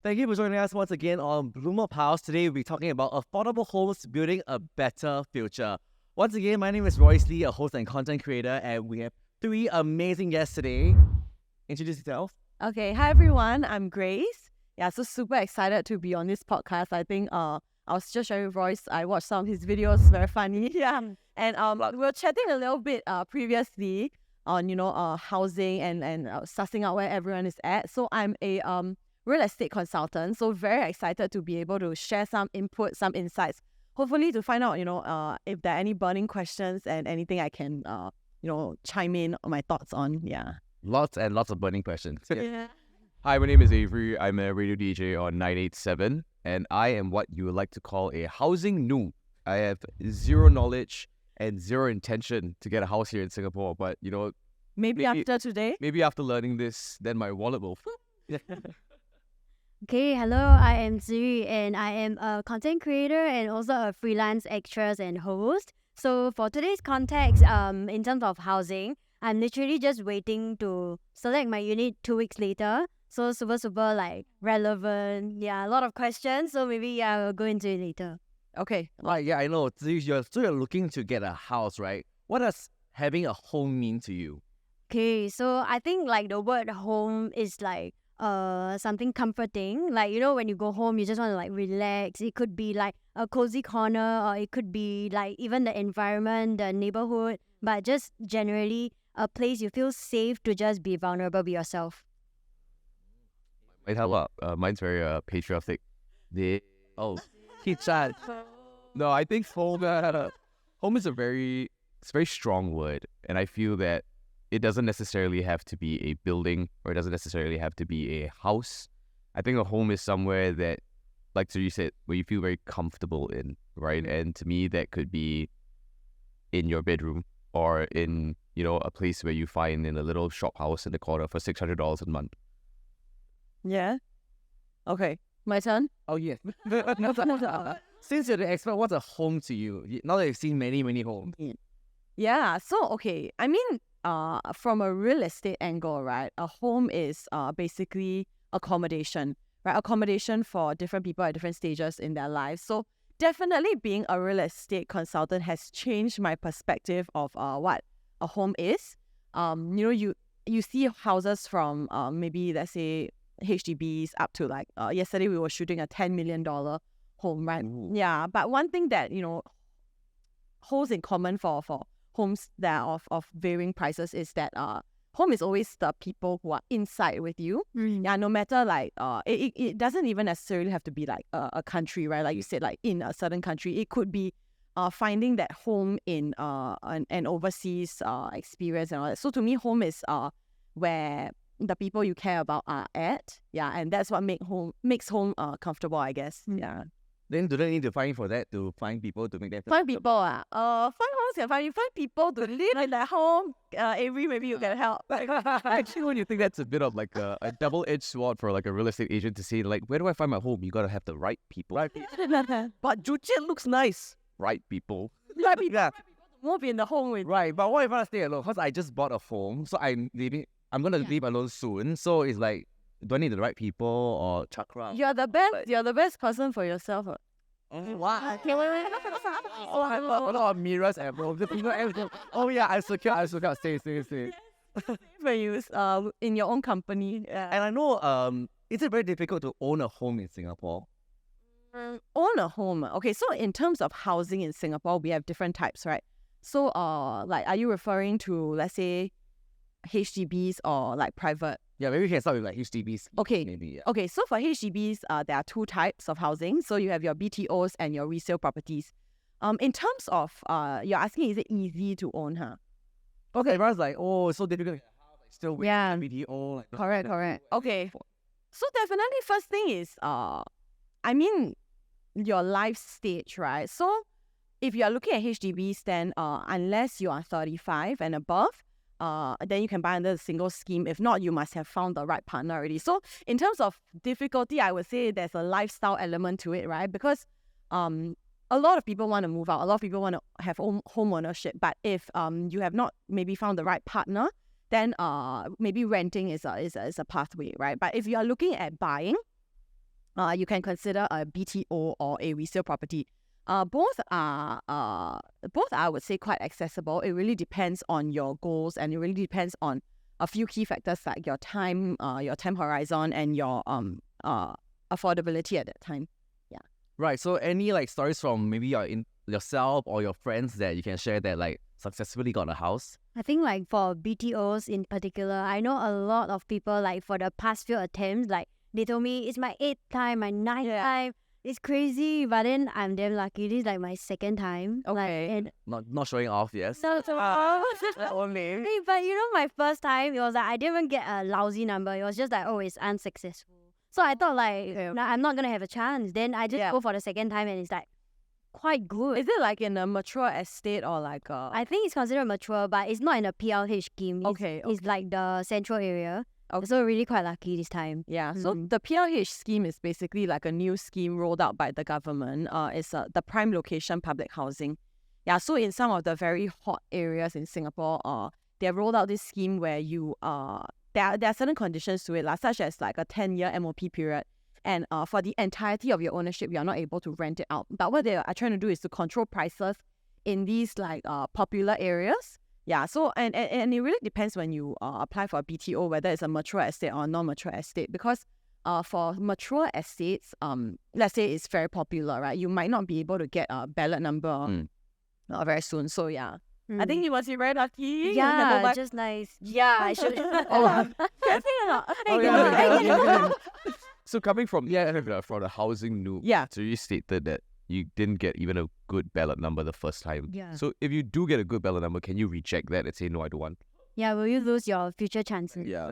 Thank you for joining us once again on Bloomer Pals. Today we'll be talking about affordable homes building a better future. Once again, my name is Royce Lee, a host and content creator, and we have three amazing guests today. Introduce yourself. Okay, hi everyone. I'm Grace. Yeah, so super excited to be on this podcast. I think I was just sharing with Royce. I watched some of his videos, very funny. Yeah, and we were chatting a little bit previously on housing and sussing out where everyone is at. So I'm a real estate consultant. So very excited to be able to share some input, some insights. Hopefully to find out if there are any burning questions and anything I can chime in on my thoughts on. Yeah. Lots and lots of burning questions. Yeah. Hi, my name is Avery. I'm a radio DJ on 987, and I am what you would like to call a housing noob. I have zero knowledge and zero intention to get a house here in Singapore, but Maybe after today. maybe after learning this, then my wallet will. Okay, hello, I am Zuri and I am a content creator and also a freelance actress and host. So for today's context, in terms of housing, I'm literally just waiting to select my unit 2 weeks later. So super like relevant. Yeah, a lot of questions. So maybe we'll go into it later. Okay. Right, yeah, I know. So you're looking to get a house, right? What does having a home mean to you? Okay, so I think like the word home is like something comforting. Like, when you go home, you just want to like relax. It could be like a cozy corner, or it could be like even the environment, the neighborhood, but just generally a place you feel safe to just be vulnerable with yourself. Might help up. Mine's very patriotic. Oh, Kichan. No, I think home is it's a very strong word, and I feel that it doesn't necessarily have to be a building, or it doesn't necessarily have to be a house. I think a home is somewhere that, like Suri said, where you feel very comfortable in, right? And to me, that could be in your bedroom or in, a place where you find in a little shop house in the corner for $600 a month. Yeah. Okay. My turn. Oh, yes. Since you're the expert, what's a home to you? Now that you've seen many, many homes. Yeah. So, okay. I mean, from a real estate angle, right? A home is basically accommodation, right? Accommodation for different people at different stages in their lives. So definitely being a real estate consultant has changed my perspective of what a home is. You see houses from maybe, let's say, HDBs up to like yesterday we were shooting a $10 million home, right? Ooh. Yeah, but one thing that holds in common for homes that are of varying prices is that home is always the people who are inside with you. Yeah, no matter like it doesn't even necessarily have to be like a country, right? Like you said, like in a certain country, it could be finding that home in an overseas experience and all that. So to me, home is where the people you care about are at. Yeah, and that's what makes home comfortable, I guess. Yeah. Then do they need to find for that to find people to make that? Find people find homes can find you. Find people to live in their home. Avery, maybe you can help. Actually, when you think that's a bit of like a double-edged sword for like a real estate agent to say, like, where do I find my home? You got to have the right people. Right. But Joo Chiat looks nice. Right people. Right people Yeah. move in the home with. Right, but what if I stay alone? Because I just bought a home, so I'm gonna leave alone soon. So it's like, do I need the right people or chakra? You're the best. You're the best person for yourself. Wow. Okay, wait. Oh, I have a lot of mirrors and everything. Oh yeah, I'm secure. Stay. For you, in your own company. And I know, is it very difficult to own a home in Singapore? Own a home. Okay, so in terms of housing in Singapore, we have different types, right? So, like, are you referring to, let's say, HDBs or like private? Yeah, maybe we can start with like HDBs. Okay. Maybe, yeah. Okay, so for HDBs, there are two types of housing. So you have your BTOs and your resale properties. In terms of, you're asking, is it easy to own, huh? Okay, everyone's like, oh, it's so difficult to get a house. Like, still waiting Yeah. for BTO. Like, Correct. Okay. So definitely first thing is, I mean, your life stage, right? So if you are looking at HDBs, then unless you are 35 and above, then you can buy under the single scheme. If not, you must have found the right partner already. So in terms of difficulty, I would say there's a lifestyle element to it, right? Because a lot of people want to move out. A lot of people want to have home ownership. But if you have not maybe found the right partner, then maybe renting is a pathway, right? But if you are looking at buying, you can consider a BTO or a resale property. Both are, I would say, quite accessible. It really depends on your goals, and it really depends on a few key factors like your time horizon, and your affordability at that time. Right. So any like stories from maybe yourself or your friends that you can share that like successfully got a house? I think like for BTOs in particular, I know a lot of people like for the past few attempts, like they told me it's my 8th time, my 9th time. It's crazy, but then I'm damn lucky. This is like my 2nd time. Okay. And Not showing off, yes. so Only. Hey, but you know, my first time, it was like I didn't even get a lousy number. It was just like, oh, it's unsuccessful. So I thought like, nah, I'm not gonna have a chance. Then I just go for the 2nd time, and it's like quite good. Is it like in a mature estate or like a? I think it's considered mature, but it's not in a PLH scheme. It's like the central area. Okay. So really quite lucky this time. Yeah, so the PLH scheme is basically like a new scheme rolled out by the government. It's the prime location public housing. Yeah, so in some of the very hot areas in Singapore, they have rolled out this scheme where you there are certain conditions to it, such as like a 10-year MOP period. And for the entirety of your ownership, you are not able to rent it out. But what they are trying to do is to control prices in these like popular areas. Yeah, so and it really depends when you apply for a BTO, whether it's a mature estate or a non-mature estate. Because for mature estates, let's say it's very popular, right? You might not be able to get a ballot number very soon. So yeah, I think you must be very lucky. Yeah, just nice. Yeah, I should. Can I say or not? So coming from from the housing noob, so you stated that you didn't get even a good ballot number the first time. Yeah. So if you do get a good ballot number, can you reject that and say no, I don't want? Yeah, will you lose your future chances? Yeah.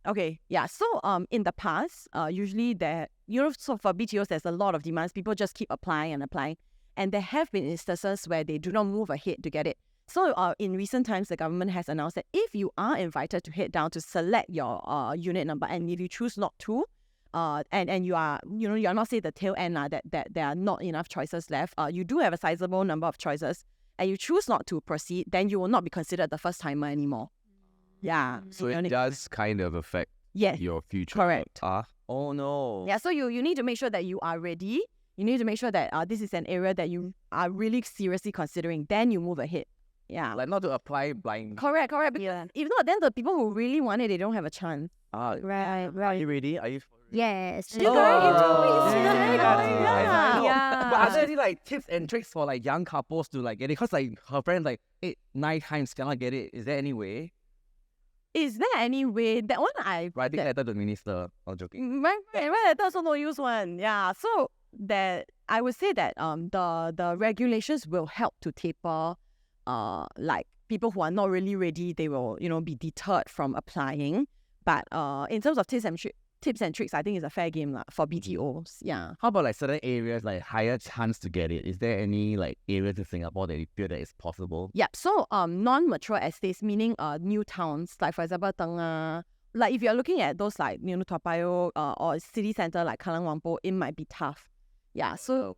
Okay, yeah. So in the past, usually so for BTOs, there's a lot of demands. People just keep applying, and there have been instances where they do not move ahead to get it. So in recent times, the government has announced that if you are invited to head down to select your unit number, and if you choose not to, and you are, you're not say the tail end that there are not enough choices left. You do have a sizable number of choices, and you choose not to proceed, then you will not be considered the first timer anymore. Yeah. So it does kind of affect your future. Correct. Oh no. Yeah. So you need to make sure that you are ready. You need to make sure that this is an area that you are really seriously considering. Then you move ahead. Yeah. Like not to apply blind. Correct. Because if not, then the people who really want it, they don't have a chance. Right. Are you ready? Are you? Yes. Yeah. But are there any like tips and tricks for like young couples to like get it? Cause like her friend like 8-9 times cannot get it. Is there any way? Is there any way? That one Writing letter to the minister. I'm joking. My letter also no use one. Yeah. So that I would say that the regulations will help to taper like people who are not really ready, they will be deterred from applying. But in terms of tips and tricks, I think it's a fair game for BTOs. Yeah. How about like certain areas like higher chance to get it? Is there any like areas in Singapore that you feel that it's possible? Yeah. So non-mature estates, meaning new towns, like for example Tengah. Like if you're looking at those like Toa Payoh or city centre like Kallang Whampoa, it might be tough. Yeah. So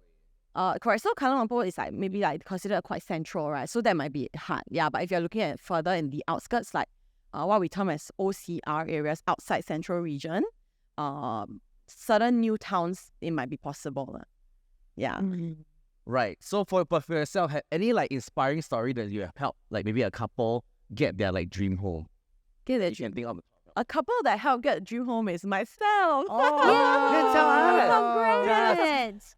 correct. So Kallang Whampoa is like maybe like considered quite central, right? So that might be hard. Yeah. But if you're looking at further in the outskirts, like what we term as OCR areas, outside central region, certain new towns, it might be possible. Yeah. Right. So for yourself, have any like inspiring story that you have helped like maybe a couple get their like dream home? Get their You can think of. A couple that helped get a dream home is myself. Congrats.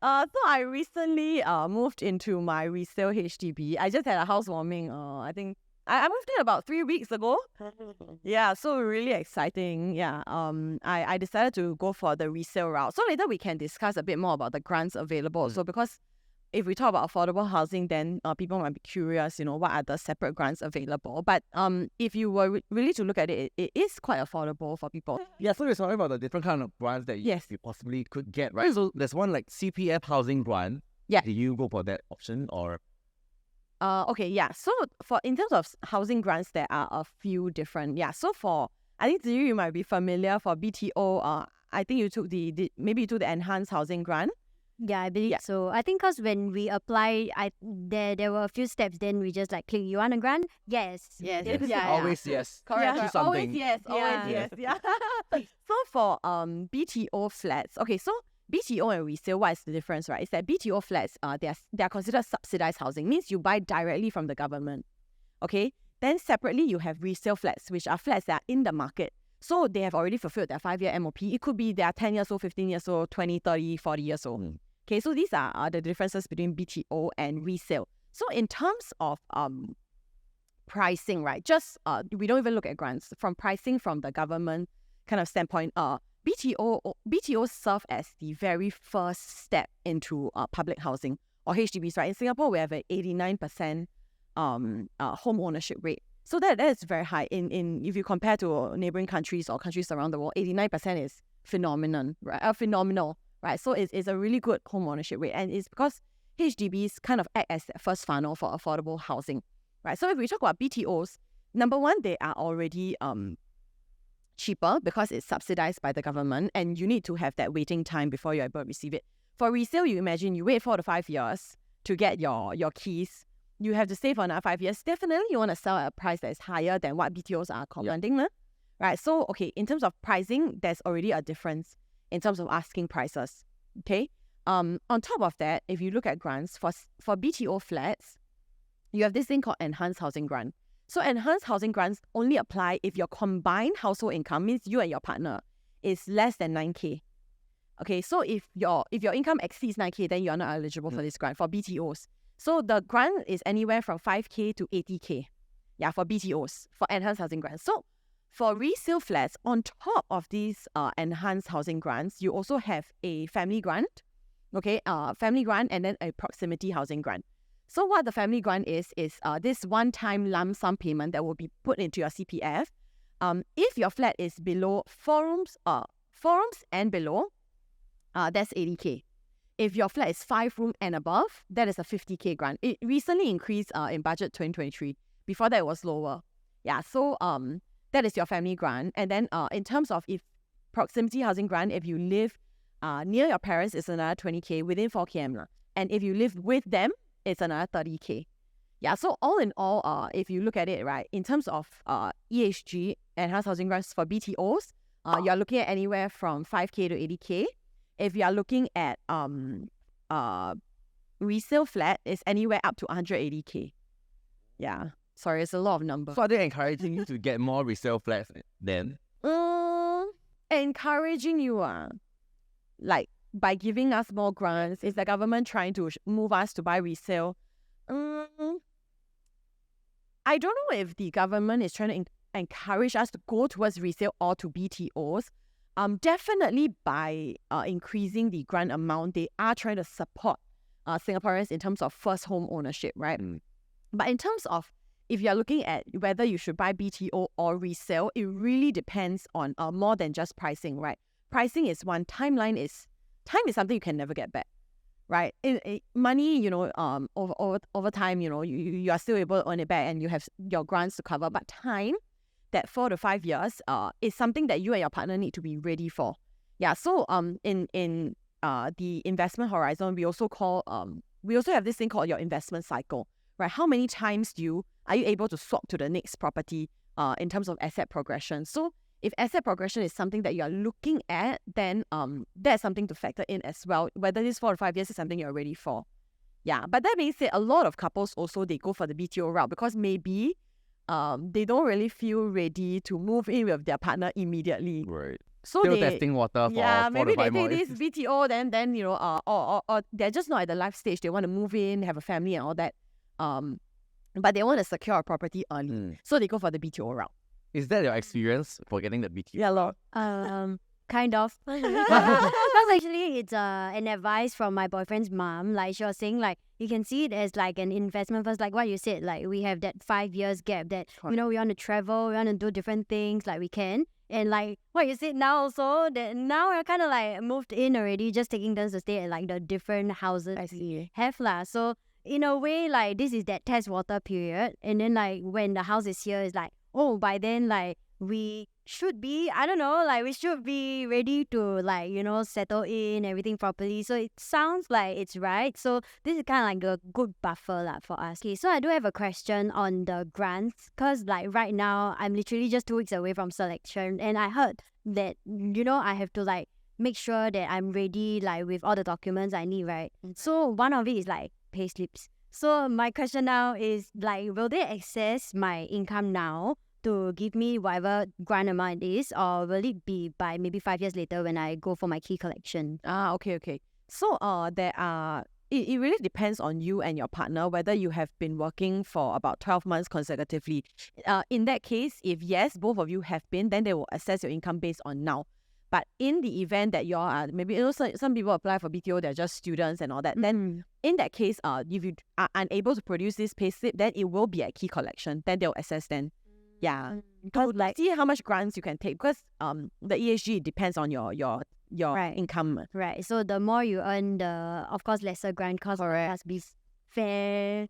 So I recently moved into my resale HDB. I just had a housewarming. I think I moved in about 3 weeks ago. Yeah, so really exciting. Yeah. I decided to go for the resale route. So later we can discuss a bit more about the grants available. So because if we talk about affordable housing, then people might be curious, what are the separate grants available? But if you were really to look at it, it is quite affordable for people. Yeah, so we're talking about the different kind of grants that you possibly could get, right? So there's one like CPF housing grant. Yeah. Do you go for that option or? Okay, yeah. So in terms of housing grants, there are a few different. Yeah. So I think you might be familiar for BTO. I think you took maybe you took the enhanced housing grant. Yeah, I believe so. I think because when we applied, there were a few steps. Then we just like click. You want a grant? Yes. Yeah. Always yes. Correct. Choose something. Always yes. Yeah. So for BTO flats, okay. So BTO and resale, what is the difference, right? Is that BTO flats, they are considered subsidized housing, means you buy directly from the government. Okay. Then separately, you have resale flats, which are flats that are in the market. So they have already fulfilled their 5-year MOP. It could be they are 10 years old, 15 years old, 20, 30, 40 years old. Okay, so these are the differences between BTO and resale. So in terms of pricing, right, just we don't even look at grants. From pricing from the government kind of standpoint, BTO serve as the very first step into public housing or HDBs, right? In Singapore, we have an 89% home ownership rate. So that is very high. In if you compare to neighboring countries or countries around the world, 89% is phenomenal, right? So it's a really good home ownership rate, and it's because HDBs kind of act as the first funnel for affordable housing, right? So if we talk about BTOs, number one, they are already cheaper because it's subsidized by the government, and you need to have that waiting time before you're able to receive it. For resale, you imagine you wait 4 to 5 years to get your keys. You have to stay for another 5 years. Definitely, you want to sell at a price that is higher than what BTOs are commanding, right? So, okay, in terms of pricing, there's already a difference in terms of asking prices. Okay. On top of that, if you look at grants for BTO flats, you have this thing called enhanced housing grant. So, enhanced housing grants only apply if your combined household income, means you and your partner, is less than 9K. Okay, so if your income exceeds 9K, then you are not eligible for this grant for BTOs. So the grant is anywhere from 5K to 80K. Yeah, for BTOs, for enhanced housing grants. So for resale flats, on top of these enhanced housing grants, you also have a family grant. Okay, family grant and then a proximity housing grant. So what the family grant is this one-time lump sum payment that will be put into your CPF. If your flat is below 4 rooms and below, that's 80K. If your flat is 5 room and above, that is a 50K grant. It recently increased in budget 2023. Before that, it was lower. Yeah, so that is your family grant. And then in terms of if proximity housing grant, if you live near your parents, it's another 20K within 4 km. And if you live with them, it's another 30K. Yeah, so all in all, if you look at it, right, in terms of EHG, enhanced housing grants for BTOs, you're looking at anywhere from 5K to 80K. If you are looking at resale flat, it's anywhere up to 180K. Yeah. Sorry, it's a lot of numbers. So are they encouraging you to get more resale flats then? Encouraging you, like by giving us more grants. Is the government trying to move us to buy resale? I don't know if the government is trying to encourage us to go towards resale or to BTOs. Definitely by increasing the grant amount, they are trying to support Singaporeans in terms of first home ownership, right? But in terms of if you're looking at whether you should buy BTO or resale, it really depends on more than just pricing, right? Pricing is one. Time is something you can never get back, right? Money, over time, you are still able to earn it back and you have your grants to cover. But time, that 4 to 5 years, is something that you and your partner need to be ready for. Yeah. So in the investment horizon, we also have this thing called your investment cycle, right? How many times are you able to swap to the next property in terms of asset progression? So if asset progression is something that you are looking at, then that's something to factor in as well, whether this 4 to 5 years is something you're ready for. Yeah, but that being said, a lot of couples also, they go for the BTO route because maybe they don't really feel ready to move in with their partner immediately. Right. So Still testing water for maybe 4 to 5 they more take this BTO, then or they're just not at the life stage. They want to move in, have a family and all that. But they want to secure a property early, so they go for the BTO route. Is that your experience for getting the BTO? Yeah, lor. Kind of. Because actually, it's an advice from my boyfriend's mom. Like, she was saying, like, you can see it as like an investment first. Like what you said, like we have that 5 years gap that, we want to travel, we want to do different things, like we can. And like what you said now also, that now we're kind of like moved in already, just taking turns to stay at like the different houses have lah. So in a way, like this is that test water period. And then like when the house is here, it's like, oh, by then like we should be, we should be ready to settle in everything properly. So it sounds like it's right. So this is kind of like a good buffer for us. Okay, so I do have a question on the grants, because like right now I'm literally just 2 weeks away from selection, and I heard that I have to like make sure that I'm ready like with all the documents I need, right? So one of it is like pay slips. So my question now is like, will they access my income now to give me whatever grant amount it is, or will it be by maybe 5 years later when I go for my key collection? Okay. So there are it really depends on you and your partner whether you have been working for about 12 months consecutively. In that case, if yes, both of you have been, then they will assess your income based on now. But in the event that you are maybe some people apply for BTO, they're just students and all that. Then in that case, if you are unable to produce this payslip, then it will be a key collection. Then they'll assess then. Yeah. Because like see how much grants you can take, because the ESG depends on your Right. income. Right. So the more you earn, the of course lesser grant cost must be fair.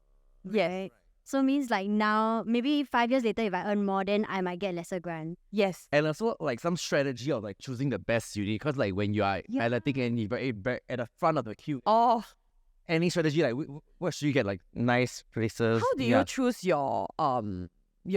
Yes. Right? So means like now, maybe 5 years later, if I earn more, then I might get lesser grant. Yes. And also like some strategy of like choosing the best unit, because like when you are balloting and you're at the front of the queue, Oh, any strategy like what should you get, like nice places? how do you choose your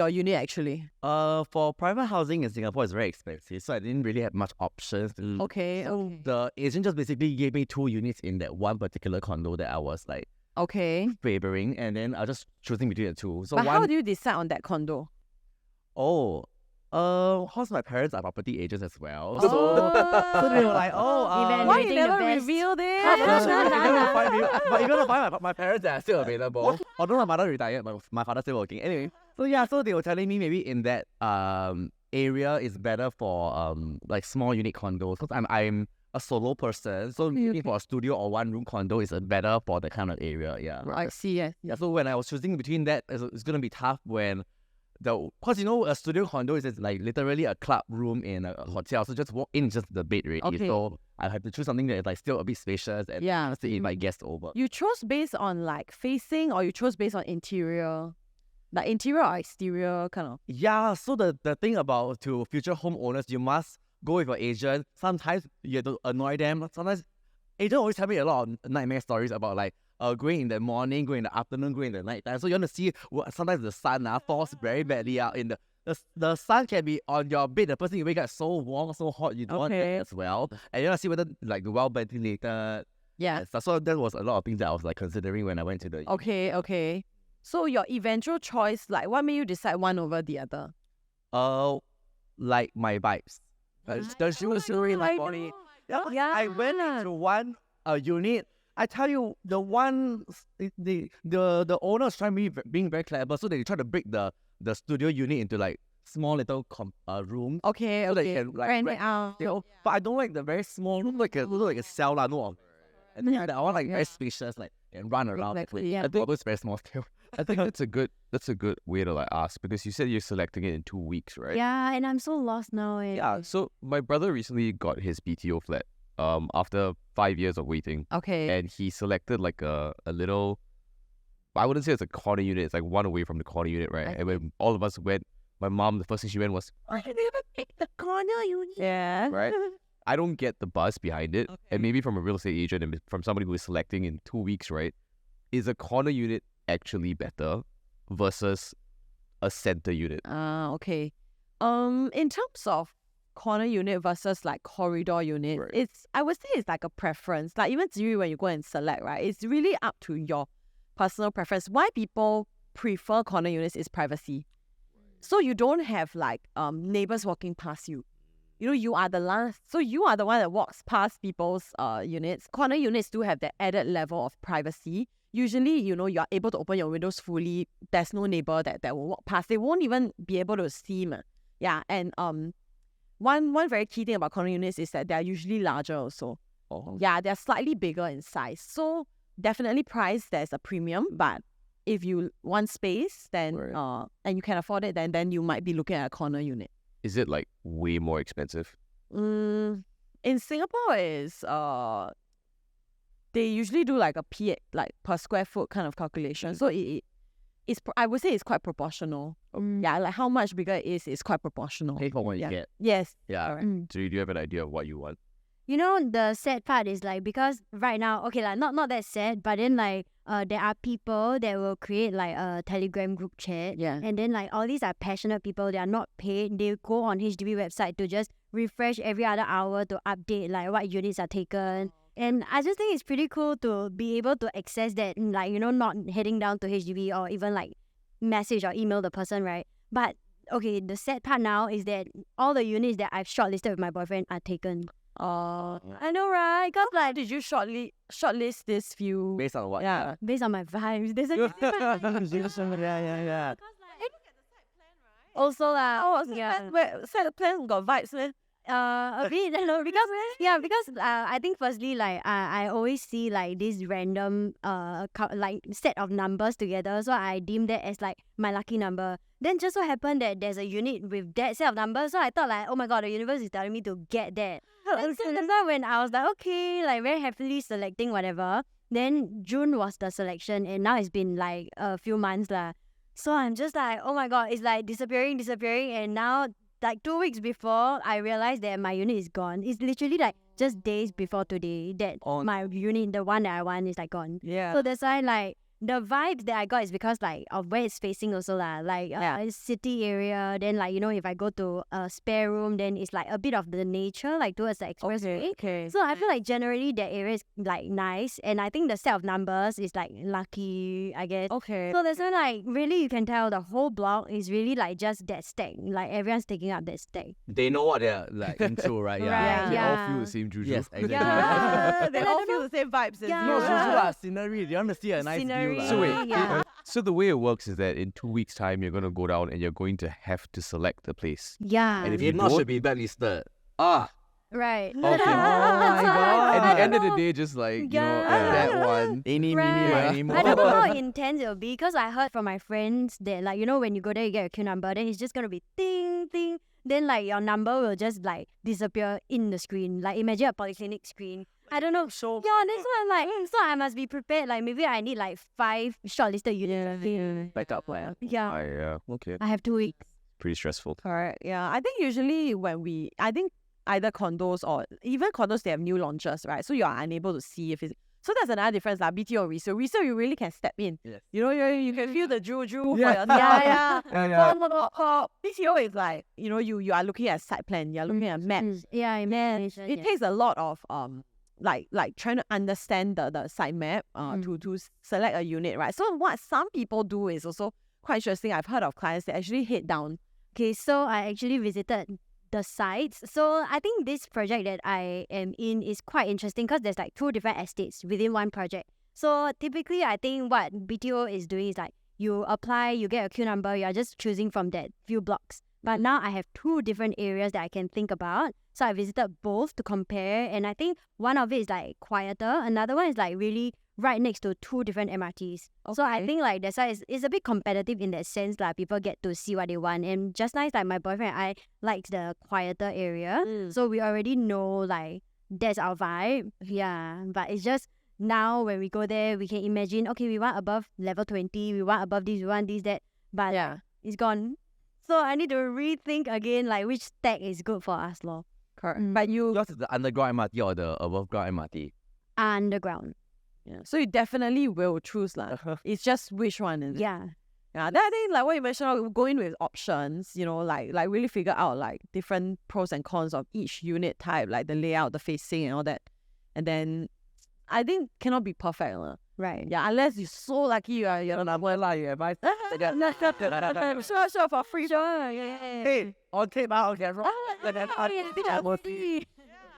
unit actually? For private housing in Singapore is very expensive, so I didn't really have much options. Okay. The agent just basically gave me 2 units in that one particular condo that I was like Okay. favoring, and then I was just choosing between the two. So But one, how do you decide on that condo? cause my parents are property agents as well. Oh. So they were like, Even Why you Rating the never best. revealed it? But you're gonna find my parents that are still available. Although my mother retired, but my father's still working. Anyway, so they were telling me maybe in that area is better for like small unit condos, because I'm a solo person, so looking for a studio or 1-room condo is better for that kind of area. Yeah. I see. Yes. Yeah. So when I was choosing between that, it's gonna be tough when because a studio condo is like literally a club room in a hotel, so just walk in, just the bed ready. Okay. So I have to choose something that is like still a bit spacious and Yeah. to invite guests over. You chose based on like facing, or you chose based on interior? Like interior or exterior kind of? Yeah, so the thing about to future homeowners, you must go with your agent. Sometimes you have to annoy them. Sometimes agent always tell me a lot of nightmare stories about like going in the morning, going in the afternoon, going in the night time. So you want to see sometimes the sun falls very badly out in the sun can be on your bed. The person you wake up so warm, so hot, you don't want that Okay. as well. And you want to see whether like well ventilated. Yeah. and stuff. So that was a lot of things that I was like considering when I went to the Okay. So your eventual choice, like what made you decide one over the other? like my vibes. The she was really my I body. know. Yeah, Yeah. I went into one unit. I tell you, the one the owners trying to be being very clever, so they try to break the studio unit into like small little rooms. Okay. So that you Okay. can like Rent it rent- out. they all- But I don't like the very small room, like a cell lah, no. And then I want like Yeah. very spacious, like and run around. Exactly, yeah. I think Although it's very small still. I think that's a good way to like ask, because you said you're selecting it in 2 weeks, right? Yeah, and I'm so lost now. Yeah. So my brother recently got his BTO flat after 5 years of waiting, Okay. and he selected like a little, I wouldn't say it's a corner unit, it's like one away from the corner unit, right? And when all of us went, my mom, the first thing she went was, I never picked the corner unit. Yeah. Right? I don't get the buzz behind it. Okay. And maybe from a real estate agent and from somebody who is selecting in 2 weeks, right? Is a corner unit actually better versus a center unit? Okay. In terms of corner unit versus like corridor unit, Right. I would say it's like a preference. Like even Ziri, when you go and select, right, it's really up to your personal preference. Why people prefer corner units is privacy. So you don't have like neighbors walking past you. You know, you are the last, so you are the one that walks past people's units. Corner units do have that added level of privacy. Usually, you know, you are able to open your windows fully. There's no neighbor that will walk past. They won't even be able to see. Yeah, and one very key thing about corner units is that they are usually larger also. Oh. Yeah, they're slightly bigger in size. So definitely price, there's a premium, but if you want space, then Right. and you can afford it, then you might be looking at a corner unit. Is it like way more expensive? In Singapore is they usually do like a like per square foot kind of calculation. So it's I would say it's quite proportional. Yeah, like how much bigger it is quite proportional. Pay for what you Yeah. get. Yes. Yeah. Correct. So you do have an idea of what you want? you know, the sad part is like, because right now, okay, like not that sad, but then like there are people that will create like a Telegram group chat. Yeah. And then like all these are passionate people, they are not paid. They go on HDB website to just refresh every other hour to update like what units are taken. And I just think it's pretty cool to be able to access that, like, you know, not heading down to HDB or even like message or email the person, right? But okay, the sad part now is that all the units that I've shortlisted with my boyfriend are taken. I know, right? Because How like did you shortlist this few? Based on what? Yeah. based on my vibes, there's a yeah. also Oh, yeah. set plan got vibes, man. A bit, you know, because I think firstly, like I always see like this random like set of numbers together, so I deem that as like my lucky number. Then just so happened that there's a unit with that set of numbers, so I thought like, oh my god, the universe is telling me to get that. And so that's why when I was like, okay, like very happily selecting whatever, then June was the selection, and now it's been like a few months lah. So I'm just like, oh my god, it's like disappearing, and now like 2 weeks before I realized that my unit is gone. It's literally like just days before today that my unit, the one that I want, is like gone. Yeah. So that's why like the vibes that I got is because like of where it's facing also lah. Like it's city area. Then like, you know, if I go to a spare room, then it's like a bit of the nature, like towards the expressway. Okay. So I feel like generally that area is like nice, and I think the set of numbers is like lucky, I guess. Okay. So that's why like really you can tell the whole block is really like just that stack. Like everyone's taking up that stack. They know what they're like into, right? Right. They Yeah. all feel the same juju. Yes, exactly. Yeah, they And I all don't feel the same vibes as Yeah. you. No, Yeah. Zuzu lah, scenery. They want to see a nice Scenery. view lah. So wait, Yeah. so the way it works is that in 2 weeks' time, you're going to go down and you're going to have to select the place. Yeah. And if It you not don't, should be blacklisted. Ah, Right. Okay. So at I the end of the don't know. day, just like, you know, Yeah. that one. any, Right. mini, I don't know how intense it'll be, because I heard from my friends that like, you know, when you go there you get a queue number, then it's just gonna be ting ting, then like your number will just like disappear in the screen. Like imagine a polyclinic screen. I don't know. So Yeah, that's why I'm like, so I must be prepared. Like maybe I need like 5 shortlisted units. backup plan. Yeah. Okay. I have 2 weeks. Pretty stressful. Correct. Yeah. I think usually I think either condos or even condos, they have new launches, right? So you are unable to see if it's. So that's another difference, like BTO or resale. Resale, you really can step in. Yes. You know, you can feel the juju for Yeah. your yeah. Yeah. BTO is like, you know, you are looking at site plan, you're looking at maps. Yeah, It information. takes a lot of like trying to understand the site map to select a unit, right? So what some people do is also quite interesting. I've heard of clients that actually head down. Okay, so I actually visited the sites. So I think this project that I am in is quite interesting because there's like 2 different estates within one project. So typically I think what BTO is doing is like you apply, you get a queue number, you are just choosing from that few blocks. But now I have 2 different areas that I can think about. So I visited both to compare, and I think one of it is like quieter, another one is like really right next to 2 different MRTs. So I Okay. think like that's why it's a bit competitive in that sense. Like people get to see what they want. And just nice, like my boyfriend and I liked the quieter area. So we already know like that's our vibe. Yeah. But it's just now when we go there, we can imagine, okay, we want above level 20, we want above this, we want this, that. But Yeah. it's gone. So I need to rethink again like which stack is good for us, lor. Correct. Mm. But you Yours is the underground MRT or the above ground MRT? Underground. so you definitely will choose lah. It's just which one is it? Yeah. Yeah, then I think like what you mentioned, going with options, you know, like really figure out like different pros and cons of each unit type, like the layout, the facing and all that. And then I think cannot be perfect. Right. Yeah, unless you're so lucky you're not Well, like, you advise. sure for free. Sure. Yeah. Hey, on tape out, okay, bro.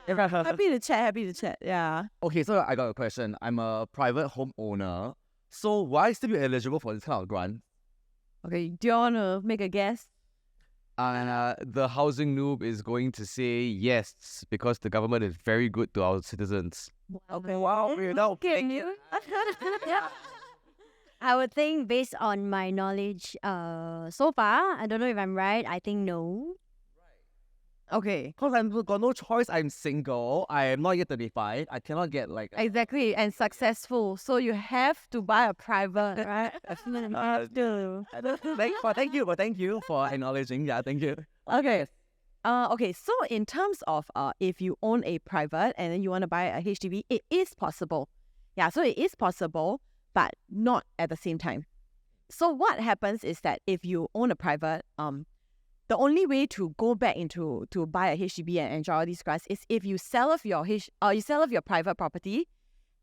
Happy to chat. Yeah. Okay, so I got a question. I'm a private homeowner. So why still be eligible for this kind of grant? Okay, do you want to make a guess? The housing noob is going to say yes because the government is very good to our citizens. Okay, wow, Okay. I would think based on my knowledge so far, I don't know if I'm right, I think no. Okay. Because I've got no choice. I'm single. I am not yet 35. I cannot get like... Exactly, and successful. So you have to buy a private, right? Thank you for acknowledging. Yeah, thank you. Okay. Okay, so in terms of if you own a private and then you want to buy a HDB, it is possible. Yeah, so it is possible, but not at the same time. So what happens is that if you own a private, the only way to go back into to buy a HDB and enjoy all these grants is if you sell off your private property,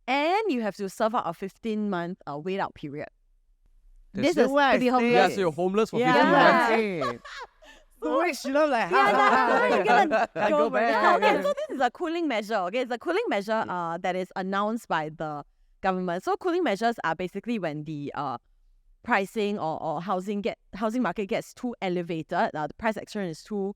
and you have to serve out a 15-month wait out period. There's This no is way I to be stay. homeless. Yeah, so you're homeless for 15 Yeah. months. So wait, should I like Yeah, you're gonna I go go for it. back. Okay, so this is a cooling measure. Okay, it's a cooling measure that is announced by the government. So cooling measures are basically when the pricing or housing market gets too elevated, the price action is too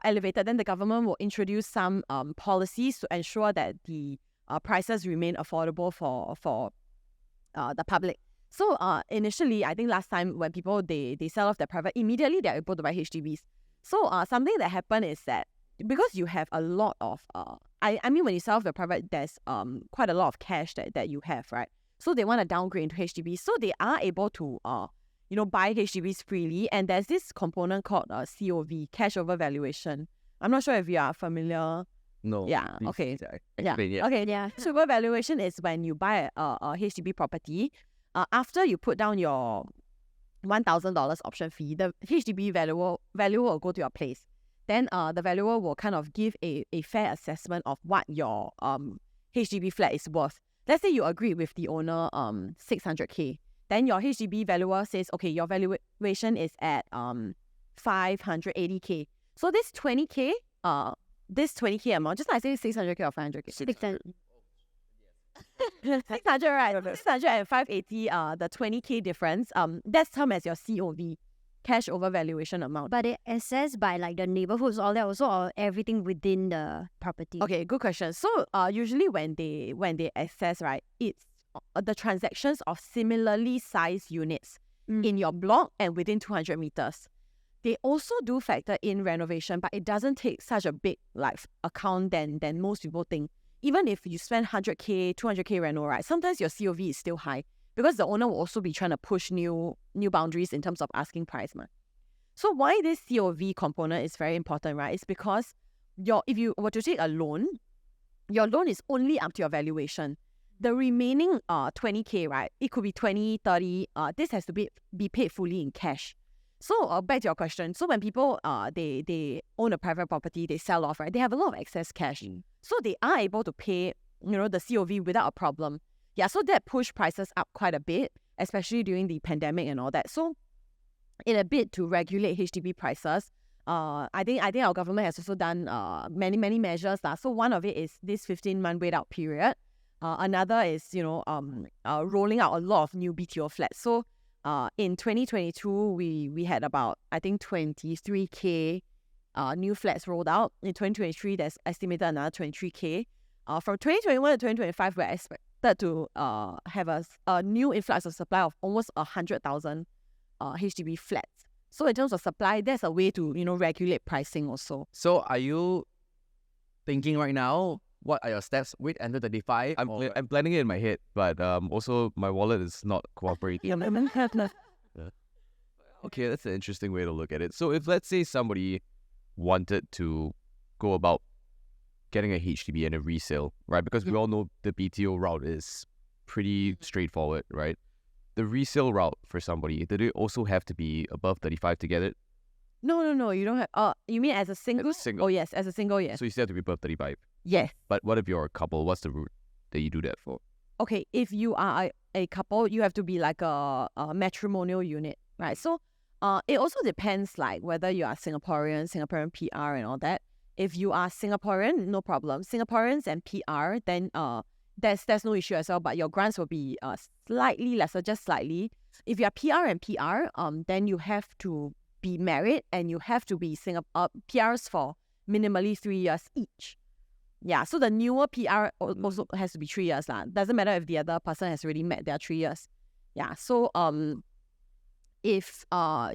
elevated, then the government will introduce some policies to ensure that the prices remain affordable for the public. So initially, I think last time when people they sell off their private, immediately they're able to buy HDBs. So something that happened is that because you have a lot of I mean when you sell off your private, there's quite a lot of cash that you have, right? So they want to downgrade into HDBs. So they are able to buy HDBs freely. And there's this component called COV, cash over valuation. I'm not sure if you are familiar. No. Yeah, please okay. explain, yeah. Okay. Yeah. Cash over valuation is when you buy a HDB property. After you put down your $1,000 option fee, the HDB valuer will go to your place. Then the valuer will kind of give a fair assessment of what your HDB flat is worth. Let's say you agree with the owner 600K. Then your HDB valuer says, okay, your valuation is at 580K. So this 20K amount, just like I say 600K or 500K. 600. 600, right? 600 and 580, the 20K difference, that's termed as your COV, cash over valuation amount. But it assessed by like the neighborhoods, all that also, or everything within the property. Okay, good question. So usually when they assess, right, it's the transactions of similarly sized units in your block and within 200 meters. They also do factor in renovation, but it doesn't take such a big account than most people think. Even if you spend 100K, 200K reno, right, sometimes your COV is still high because the owner will also be trying to push new boundaries in terms of asking price. So why this COV component is very important, right? It's because if you were to take a loan, your loan is only up to your valuation. The remaining 20K, right, it could be 20, 30, this has to be paid fully in cash. So back to your question. So when people they own a private property, they sell off, right? They have a lot of excess cash. So they are able to pay, the COV without a problem. Yeah, so that pushed prices up quite a bit, especially during the pandemic and all that. So in a bid to regulate HDB prices, I think our government has also done many measures. So one of it is this 15-month wait out period. Another is, rolling out a lot of new BTO flats. So in 2022, we had about, I think, 23K new flats rolled out. In 2023, there's estimated another 23K. From 2021 to 2025, we're expected to have a new influx of supply of almost 100,000 HDB flats. So in terms of supply, there's a way to, regulate pricing also. So are you thinking right now, what are your steps with Enter 35? I'm planning it in my head, but also my wallet is not cooperating. Okay, that's an interesting way to look at it. So if, let's say, somebody wanted to go about getting a HDB and a resale, right? Because we all know the BTO route is pretty straightforward, right? The resale route for somebody, did it also have to be above 35 to get it? No, you don't have. You mean as a single? As a single. Oh, yes, as a single, yes. So you still have to be above 35. Yes. But what if you're a couple? What's the route that you do that for? Okay, if you are a couple, you have to be like a matrimonial unit, right? So it also depends like whether you are Singaporean PR and all that. If you are Singaporean, no problem. Singaporeans and PR, then there's no issue as well, but your grants will be slightly lesser, just slightly. If you are PR and PR, then you have to be married and you have to be PRs for minimally 3 years each. Yeah, so the newer PR also has to be 3 years. Doesn't matter if the other person has already met their 3 years. Yeah, so if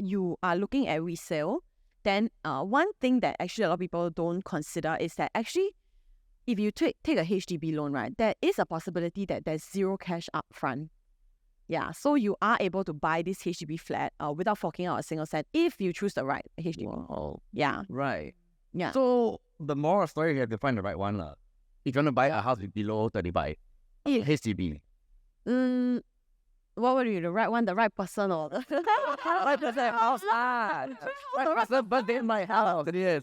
you are looking at resale, then one thing that actually a lot of people don't consider is that actually, if you take a HDB loan, right, there is a possibility that there's zero cash up front. Yeah, so you are able to buy this HDB flat without forking out a single cent if you choose the right HDB. Wow. Yeah. Right. Yeah. So the moral of the story, you have to find the right one. If you want to buy a house below 35, Yeah. HDB. What would you, the right one, the right person, or the Right person, house. Right person, but in my house. It is.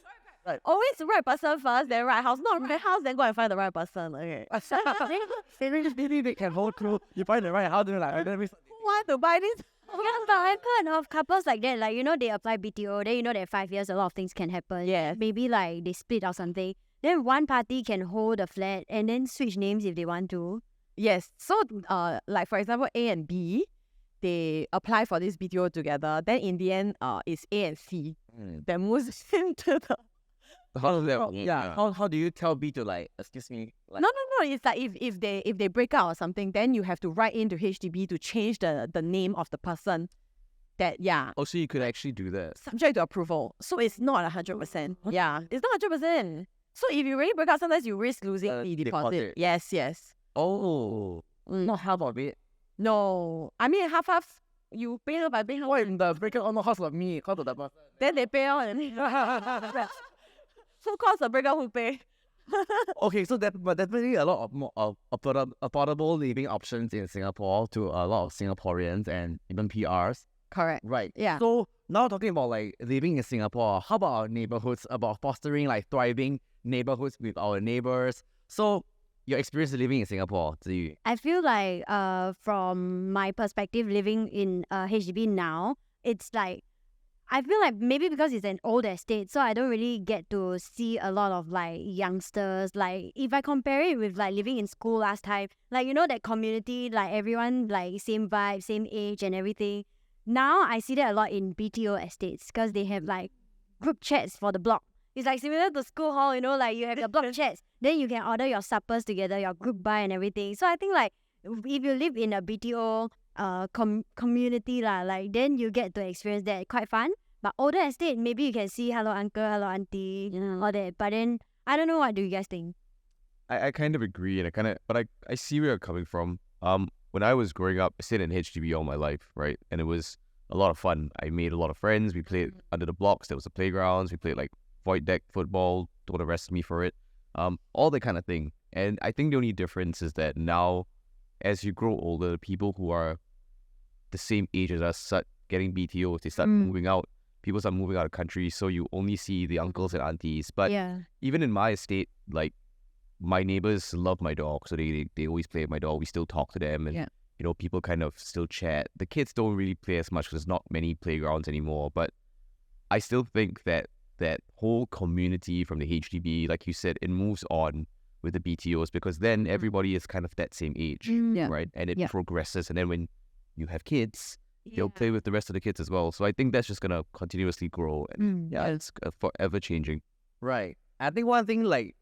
always the right person first, then right house. Not right house, then go and find the right person. Okay. They can hold through. You find the right house, and you're like, Who want to buy this? Yeah, but I've heard of couples like that, like, you know, they apply BTO, then, you know, that 5 years, a lot of things can happen. Yes. Maybe, like, they split or something. Then one party can hold a flat and then switch names if they want to. Yes. So, like for example, A and B, they apply for this BTO together. Then in the end, it's A and C that moves into the. how does that? Yeah. How do you tell B to like? Excuse me. Like, No. It's like if they break out or something, then you have to write into HDB to change the name of the person. That Oh, so you could actually do that. subject to approval. So it's not 100%. Yeah, it's not 100%. So if you really break out, sometimes you risk losing the deposit. deposit. Yes. Oh, not half of it. No, I mean half. You pay by paying. Why the breaker on the house of me? Cause of that person. Then they pay out. So cost the breakup who pay. Okay, so but definitely a lot of more affordable living options in Singapore to a lot of Singaporeans and even PRs. Correct. Right. Yeah. So now talking about like living in Singapore, how about our neighborhoods? About fostering like thriving neighborhoods with our neighbors. So your experience living in Singapore, Ziyu? I feel like from my perspective, living in HDB now, it's like, I feel like maybe because it's an old estate, so I don't really get to see a lot of like youngsters. Like if I compare it with like living in school last time, like, you know, that community, like everyone like same vibe, same age and everything. Now I see that a lot in BTO estates because they have like group chats for the block. It's like similar to school hall, you know, like you have your block chats. Then you can order your suppers together, your group buy and everything. So I think like if you live in a BTO community like then you get to experience that. Quite fun. But older estate, maybe you can see hello uncle, hello auntie, all that. But then I don't know, what do you guys think? I kind of agree, and I see where you're coming from. When I was growing up, I stayed in HDB all my life, right? And it was a lot of fun. I made a lot of friends. We played under the blocks. There was the playgrounds. We played like void deck football. Don't arrest me for it. All that kind of thing. And I think the only difference is that now, as you grow older, people who are the same age as us start getting BTOs. They start moving out. People start moving out of country. So you only see the uncles and aunties. But Yeah. even in my estate, like, my neighbors love my dog, so they always play with my dog. We still talk to them, and you know, people kind of still chat. The kids don't really play as much because there's not many playgrounds anymore. But I still think that whole community from the HDB, like you said, it moves on with the BTOs because then everybody is kind of that same age, Yeah. right? And it Yeah. progresses, and then when you have kids, they'll play with the rest of the kids as well. So I think that's just gonna continuously grow, and it's forever changing. Right. I think one thing like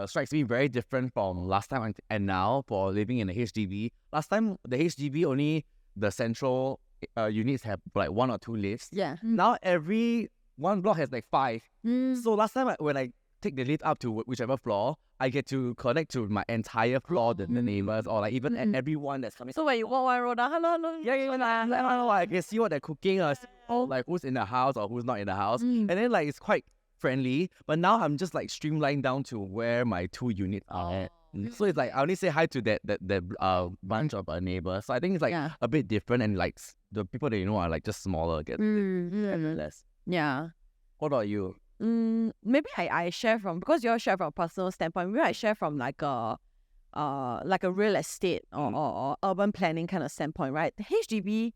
strikes me very different from last time and now for living in a HDB. Last time the HDB only the central units have like 1 or 2 lifts. Yeah. Now every one block has like 5. Mm. So last time when I take the lift up to whichever floor, I get to connect to my entire floor, the neighbors, or like even everyone that's coming. So when you walk one road down, hello. I can see what they're cooking, like who's in the house or who's not in the house, and then like it's quite friendly. But now I'm just like streamlined down to where my 2 units are at. So it's like I only say hi to that bunch of neighbors. So I think it's like a bit different, and like the people that you know are like just smaller, get less. Yeah. What about you? Maybe I share from, because you all share from a personal standpoint, maybe I share from like a real estate or urban planning kind of standpoint, right? The HDB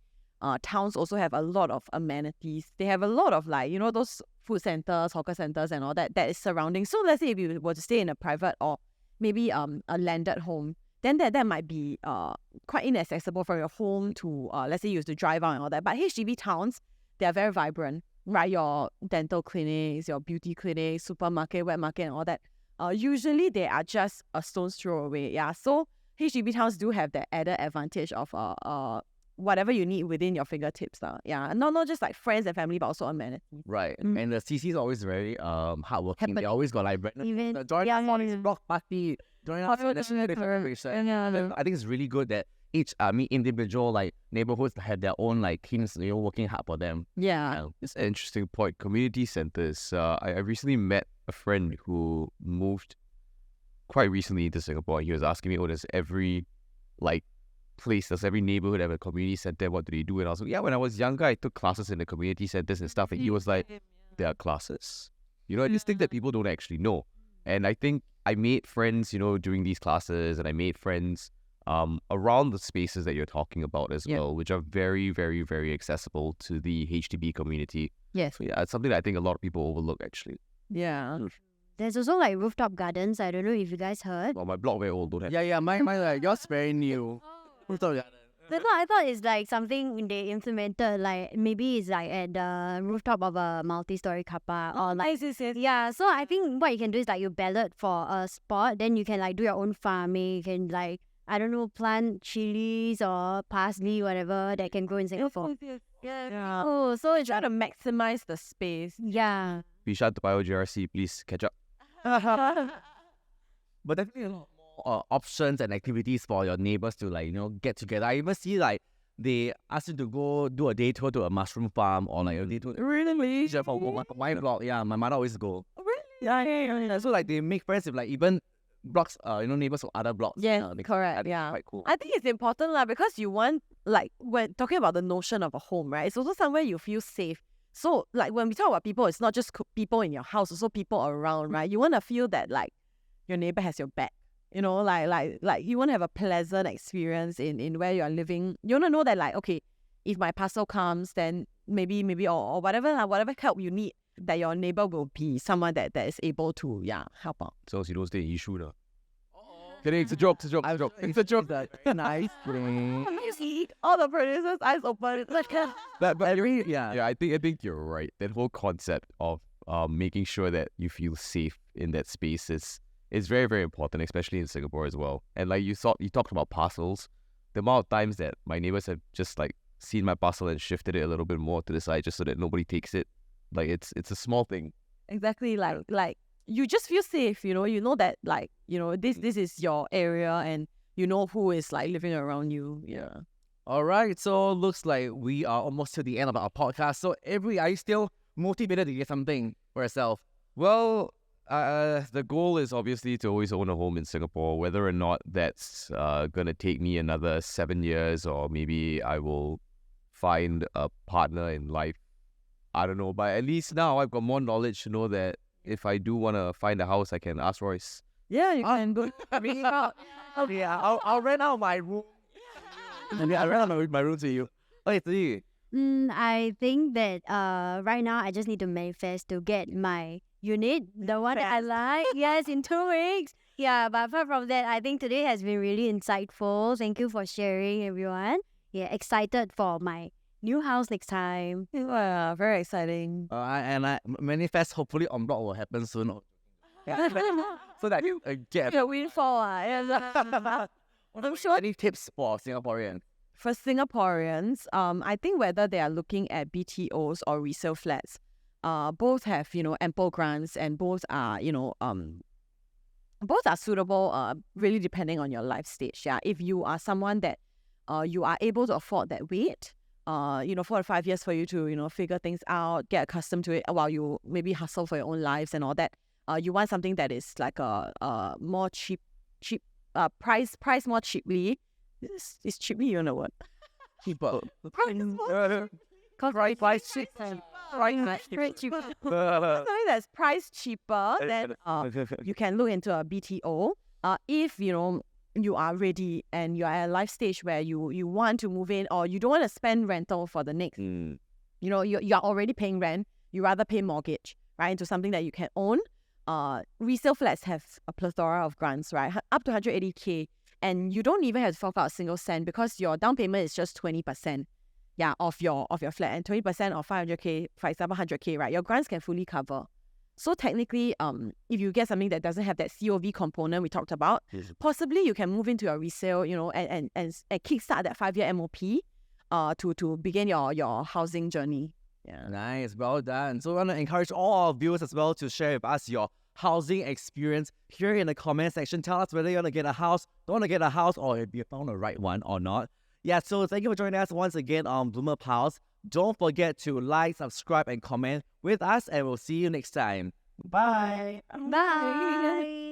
towns also have a lot of amenities. They have a lot of like, you know, those food centers, hawker centers and all that is surrounding. So let's say if you were to stay in a private or maybe a landed home, then that might be quite inaccessible from your home to let's say you used to drive out and all that. But HDB towns, they are very vibrant, right? Your dental clinics, your beauty clinics, supermarket, wet market and all that. Usually they are just a stone's throw away. Yeah. So HDB towns do have that added advantage of whatever you need within your fingertips. Yeah. Not just like friends and family, but also amenities. Right. And the CC is always very hardworking. They always got like Even join us on this block party, join us on the celebration. I think it's really good that individual like neighborhoods have their own like teams, working hard for them. Yeah. It's an interesting point. Community centers. I recently met a friend who moved quite recently into Singapore. He was asking me, does every does every neighborhood have a community center? What do they do? And I was like, yeah, when I was younger, I took classes in the community centers and stuff. And he was like, there are classes. I just think that people don't actually know. And I think I made friends, during these classes, and I made friends around the spaces that you're talking about as well, which are very, very, very accessible to the HDB community. Yes. So yeah, it's something that I think a lot of people overlook actually. Yeah. There's also like rooftop gardens. I don't know if you guys heard. Well, my block very old, don't have. Yeah, mine like yours very new. I thought it's like something they implemented, like maybe it's like at the rooftop of a multi-story car park or like yeah. So I think what you can do is like you ballot for a spot, then you can like do your own farming. You can like plant chilies or parsley, whatever that can grow in Singapore. Yeah. Oh, so it's Try to maximize the space. yeah. Bishan to Bio GRC, please catch up. But definitely a lot more options and activities for your neighbors to like get together. I even see like they ask you to go do a day tour to a mushroom farm or like a day tour. Really? For my block, yeah, my mother always go. Really? Yeah. So like they make friends with like even blocks, neighbors from other blocks. Yes, correct. That's Yeah. quite cool. I think it's important because you want, like, when talking about the notion of a home, right? It's also somewhere you feel safe. So, like, when we talk about people, it's not just people in your house, also people around, right? You want to feel that, like, your neighbor has your back. Like you want to have a pleasant experience in where you're living. You want to know that, like, okay, if my parcel comes, then maybe or whatever help you need, that your neighbor will be someone that is able to help out. So you don't stay in Yishun. Kidding, it's a joke. It's a joke. Nice. You see all the producers' eyes open. It's like, Yeah, I think you're right. That whole concept of making sure that you feel safe in that space is very, very important, especially in Singapore as well. And like you talked about parcels. The amount of times that my neighbors have just like seen my parcel and shifted it a little bit more to the side just so that nobody takes it. Like it's a small thing. exactly, like you just feel safe. You know that, like, this is your area, and you know who is like living around you. Yeah. All right, so looks like we are almost to the end of our podcast. So Avery, are you still motivated to get something for yourself? Well, the goal is obviously to always own a home in Singapore. Whether or not that's gonna take me another 7 years, or maybe I will find a partner in life, I don't know. But at least now I've got more knowledge to know that if I do want to find a house, I can ask Royce. Yeah, you can go. Yeah, I'll rent out my room. Maybe I'll rent out my room to you. Okay, to you. I think that right now I just need to manifest to get my unit, the one that I like. Yes, in 2 weeks. Yeah, but apart from that, I think today has been really insightful. Thank you for sharing, everyone. Yeah, excited for my new house next time. Yeah, very exciting. And I manifest hopefully en bloc will happen soon. So that you get A windfall. I'm sure any tips for Singaporeans. for Singaporeans, I think whether they are looking at BTOs or resale flats, both have, ample grants, and both are, both are suitable, really depending on your life stage. Yeah, if you are someone that you are able to afford that wait, 4 to 5 years for you to, figure things out, get accustomed to it while you maybe hustle for your own lives and all that. You want something that is like a more cheap, price more cheaply. Is cheaply, you know what? Cheaper. Price Something that's priced cheaper, then you can look into a BTO. If you are ready and you are at a life stage where you want to move in, or you don't want to spend rental for the next, you are already paying rent, you rather pay mortgage, right, into something that you can own. Resale flats have a plethora of grants, right, up to 180K, and you don't even have to fork out a single cent because your down payment is just 20%. Yeah, of your flat, and 20% of 500K, for example, 100K, right? Your grants can fully cover. So technically, if you get something that doesn't have that COV component we talked about, possibly you can move into a resale, and kickstart that 5-year MOP, to begin your housing journey. Yeah. Nice, well done. So we want to encourage all our viewers as well to share with us your housing experience here in the comment section. Tell us whether you want to get a house, don't want to get a house, or if you found the right one or not. Yeah, so thank you for joining us once again on Bloomer Pals. Don't forget to like, subscribe, and comment with us, and we'll see you next time. Bye. Bye.